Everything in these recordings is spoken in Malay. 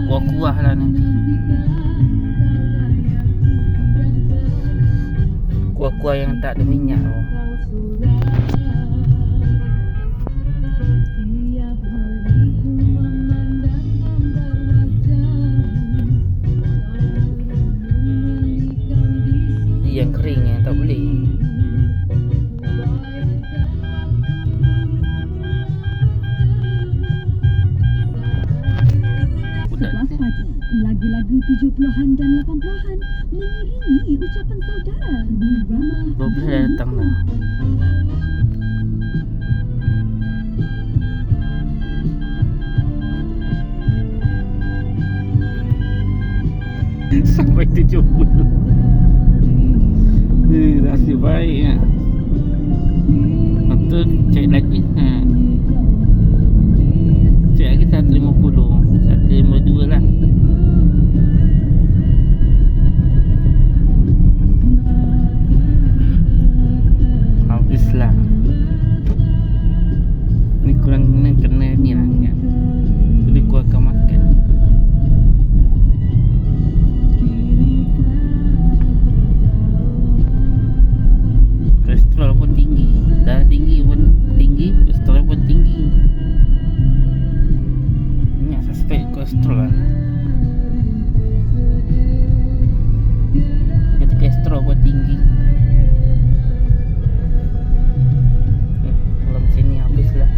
kuah-kuah lah nanti. Kuah-kuah yang tak ada minyak tu. Yang kering yang tak boleh. Setelah pagi, lagu-lagu 70-an dan 80-an mengiringi ucapan saudara di Ramah 12 dah datang dah. Sampai 70. Nasib baik lah. Lepas tu cek lagi cek lagi 150, 152 lah. Habislah. Ni kurang kena ni lah kan. Jadi aku akan makan. Kolesterol pun tinggi. Darah tinggi pun tinggi, kolesterol pun tinggi. Ni suspek kolesterol lah. Kata kolesterol pun tinggi. Kalau macam ni habislah.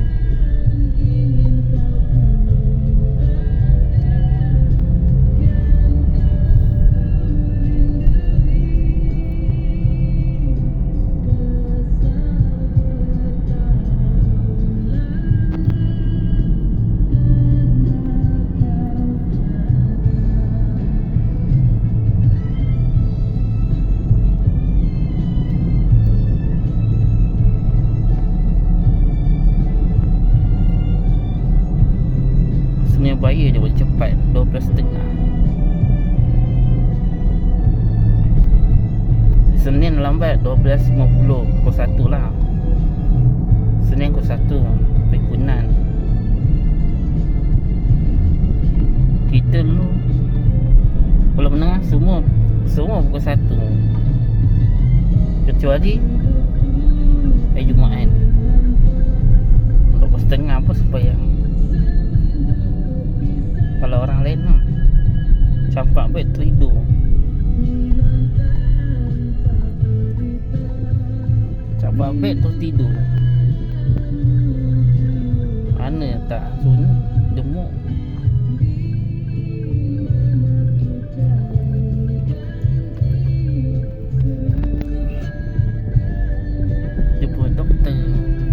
Bayar dia pun cepat 12.5. Senin lambat 12.50 pukul 1 lah. Senin pukul 1 Pekunan. Kita dulu Pulau Menengah semua pukul 1. Kecuali hari Jumaat 12.30 pun sembahyang. Kalau orang lain campak beg tidur. Campak beg tu tidur. Mana tak sunyi demuk. Jumpa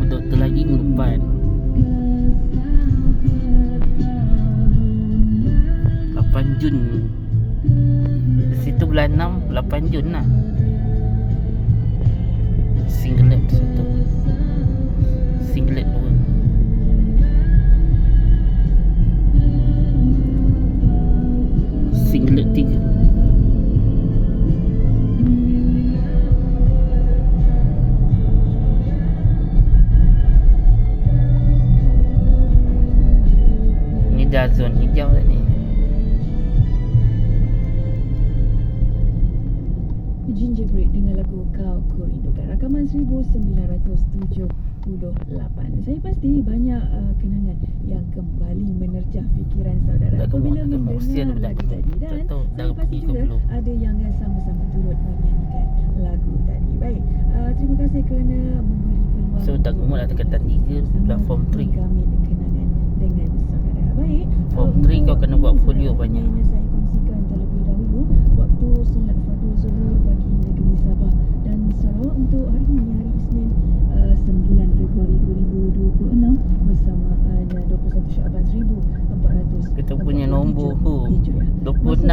doktor lagi minggu depan. 8 Jun. Di situ bulan 6, 8 Jun lah. Singlet 1, singlet 2. Singlet 3. Ni dah zon hijau dah ni. Gingerbread dengan lagu Kau Ku Rindukan, rakaman 1978. Saya pasti banyak kenangan yang kembali menerjah fikiran saudara apabila mendengar lagu tadi, dan saya pasti juga ada yang sama-sama turut menyanyikan lagu tadi. Baik, terima kasih kerana memberi peluang. So tak umur dah tingkatan 3 dah form 3. Kami kenangan dengan saudara. Baik, form 3 kau kena buat folio banyak. Saya kongsikan terlebih dahulu waktu solat fardu zuhur bagi negeri Sabah dan Sarawak untuk hari ini, hari Isnin 9 Februari 2026 bersamaan 21 Syaban 1400. Kita punya nombor tu 26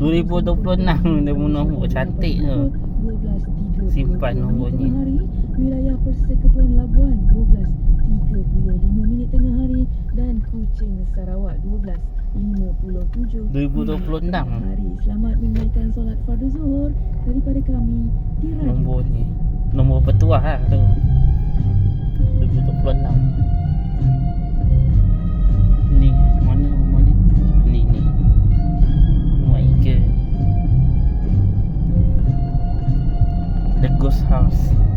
2026 dia punya nombor cantik tu. Simpan nombornya. Wilayah Persekutuan Labuan 12.35 tengah hari dan Kuching Sarawak 12.57 hari. Selamat menunaikan solat fardu zuhur daripada kami di Radio. Nombornya nombor petuah lah tu 2026. Ni mana ni house.